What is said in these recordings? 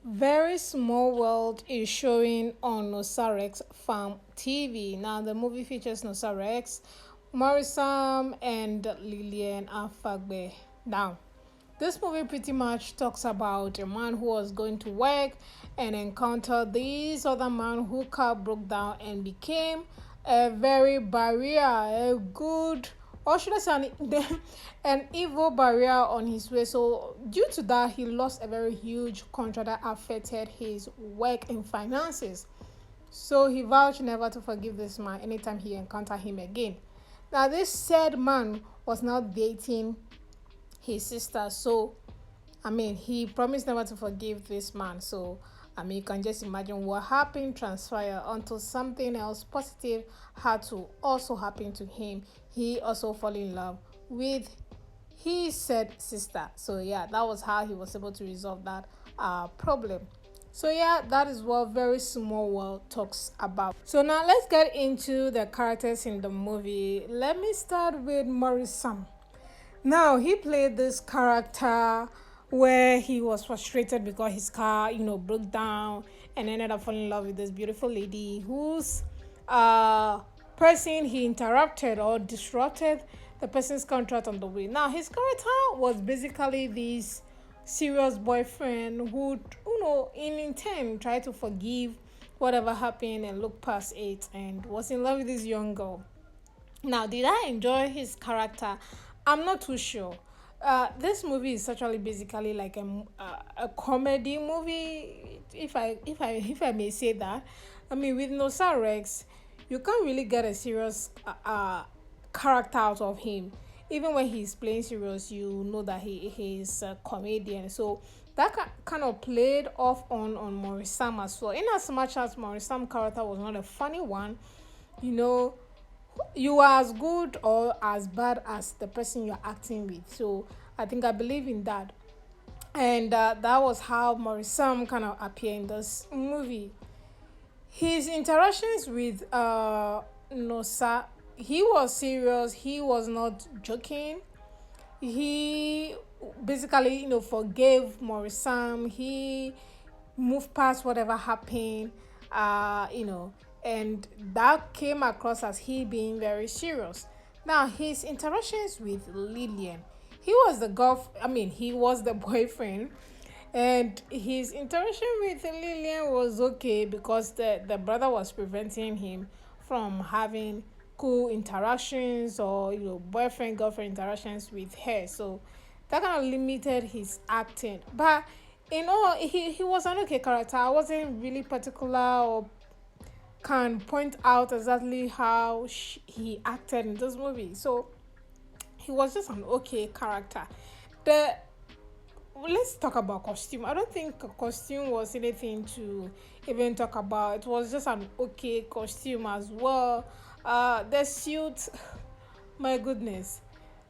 Very Small World is showing on Nosa Farm TV. Now, the movie features Nosa Maurice, and Lilian Afagbe. Now, this movie pretty much talks about a man who was going to work and encountered this other man who car broke down and became a very barrier, a good, or should I say an evil barrier on his way. So due to that, he lost a very huge contract that affected his work and finances. So he vowed never to forgive this man anytime he encountered him again. Now this said man was now dating his sister. So, he promised never to forgive this man. So, you can just imagine what happened, transpire until something else positive had to also happen to him. He also fell in love with his said sister. So, yeah, that was how he was able to resolve that problem. So yeah, that is what Very Small World talks about. So now let's get into the characters in the movie. Let me start with Maurice. Now, he played this character where he was frustrated because his car, broke down and ended up falling in love with this beautiful lady whose person he interrupted or disrupted the person's contract on the way. Now, his character was basically this serious boyfriend who, in intent tried to forgive whatever happened and look past it and was in love with this young girl. Now, did I enjoy his character? I'm not too sure. This movie is actually basically like a comedy movie, if I may say that. With Nosa you can't really get a serious character out of him. Even when he's playing serious, you know that he's a comedian. So that kind of played off on Maurice Sam as well. In as much as Maurice Sam character was not a funny one, you know you are as good or as bad as the person you're acting with. So I believe in that. And that was how Morrison kind of appeared in this movie. His interactions with Nosa, he was serious, he was not joking. He basically, forgave Morrison. He moved past whatever happened, and that came across as he being very serious. Now, his interactions with Lilian, he was the boyfriend, and his interaction with Lilian was okay because the brother was preventing him from having cool interactions or boyfriend girlfriend interactions with her. So that kind of limited his acting. But he was an okay character. I wasn't really particular or can point out exactly how he acted in this movie. So he was just an okay character. The Let's talk about costume. I don't think costume was anything to even talk about. It was just an okay costume as well. The suit, my goodness,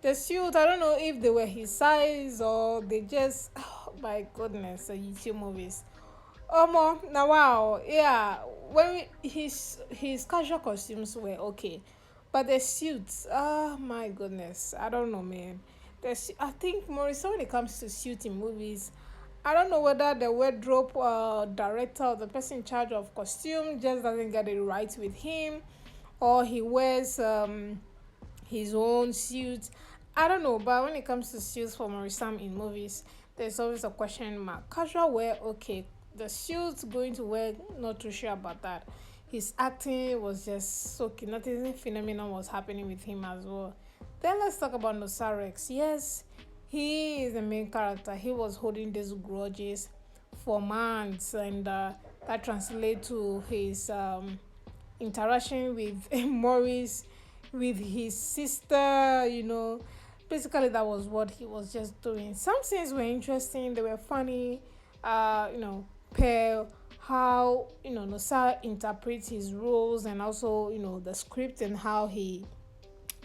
the suit. I don't know if they were his size or they just. Oh, my goodness, the YouTube movies. Now wow, yeah. His casual costumes were okay, but the suits, oh my goodness, I don't know, man. I think Maurice, when it comes to suit in movies, I don't know whether the wardrobe director or the person in charge of costume just doesn't get it right with him, or he wears his own suit. I don't know, but when it comes to suits for Marisam in movies, there's always a question mark. Casual wear, okay. The suits going to wear, not too sure about that. His acting was just so key. Nothing phenomenal was happening with him as well. Then let's talk about Nosarex. Yes, he is the main character. He was holding these grudges for months, and that translates to his interaction with Maurice, with his sister. Basically that was what he was just doing. Some scenes were interesting. They were funny. Per how Nosa interprets his roles, and also the script and how he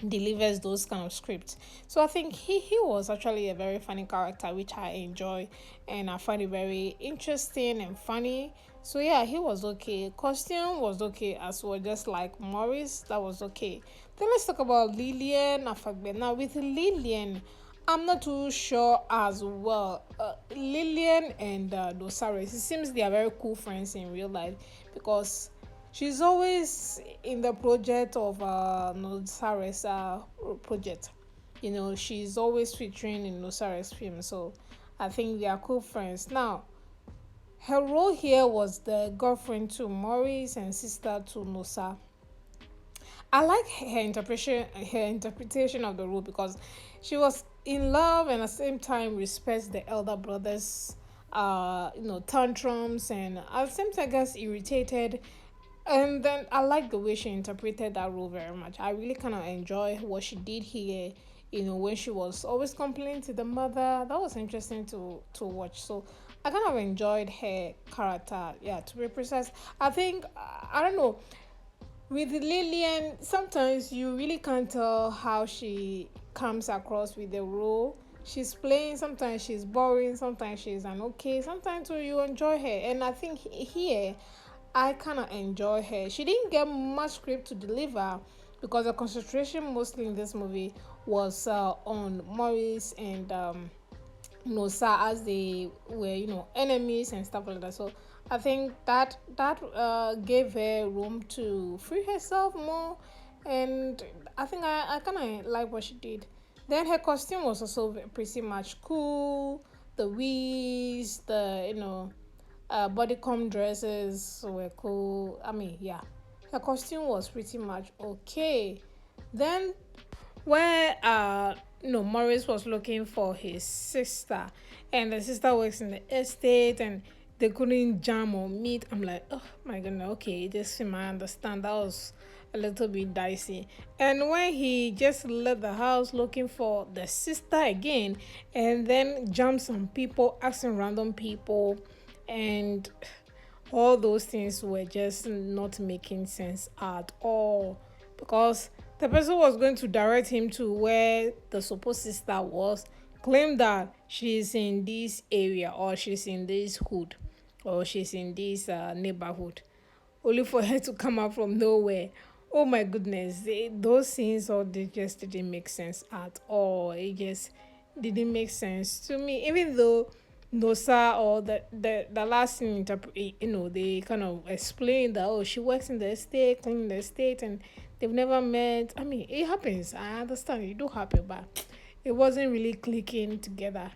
delivers those kind of scripts. So I think he was actually a very funny character, which I enjoy, and I find it very interesting and funny. So yeah, he was okay. Costume was okay as well, just like Maurice, that was okay. Then let's talk about Lilian Afagbe. Now with Lilian, I'm not too sure as well. Lilian and Nosa, it seems they are very cool friends in real life because she's always in the project of Nosa's project. You know, she's always featuring in Nosa's film, so I think they are cool friends. Now, her role here was the girlfriend to Maurice and sister to Nosa. I like her interpretation of the role because she was in love and at the same time respects the elder brothers tantrums, and at the same time gets irritated. And then I like the way she interpreted that role very much. I really kind of enjoy what she did here. You know, when she was always complaining to the mother, that was interesting to watch. So I kind of enjoyed her character. Yeah, to be precise, I think I don't know, with Lillian, sometimes you really can't tell how she comes across with the role. She's playing, sometimes she's boring, sometimes she's an okay, sometimes you enjoy her. And I think here, I kind of enjoy her. She didn't get much script to deliver because the concentration mostly in this movie was on Maurice and Nosa, as they were, enemies and stuff like that. So I think that gave her room to free herself more, and I think I kind of like what she did. Then her costume was also pretty much cool. The wigs, the bodycon dresses were cool. I mean, yeah, her costume was pretty much okay. Then where Maurice was looking for his sister, and the sister works in the estate, and they couldn't jam or meet. I'm like, oh my goodness, okay, this film I understand, that was a little bit dicey. And when he just left the house looking for the sister again, and then jumped some people, asking random people, and all those things were just not making sense at all, because the person was going to direct him to where the supposed sister was, claimed that she's in this area, or she's in this hood, or she's in this neighborhood, only for her to come out from nowhere. Oh my goodness, those scenes, or they just didn't make sense at all. It just didn't make sense to me, even though Nosa, or the last scene, they kind of explain that, oh, she works in the estate, cleaning the estate, and they've never met. I mean, it happens. I understand it do happen, but it wasn't really clicking together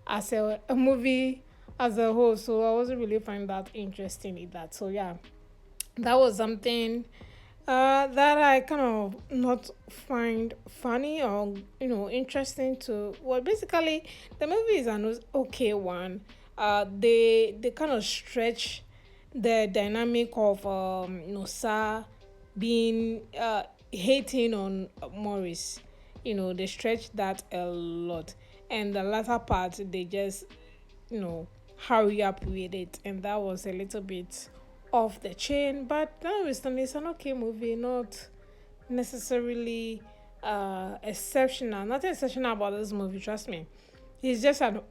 as a movie as a whole. So I wasn't really find that interesting in that. So yeah, that was something that I kind of not find funny or interesting to. Well, basically, the movie is an okay one. They kind of stretch the dynamic of Nosa being hating on Maurice. They stretch that a lot, and the latter part they just hurry up with it, and that was a little bit off the chain. But notwithstanding, it's an okay movie, not necessarily exceptional. Nothing exceptional about this movie, trust me. It's just a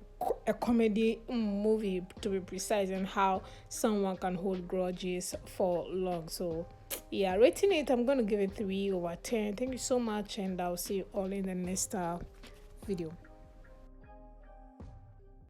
comedy movie, to be precise, and how someone can hold grudges for long. So yeah, rating it, I'm gonna give it 3/10. Thank you so much, and I'll see you all in the next video.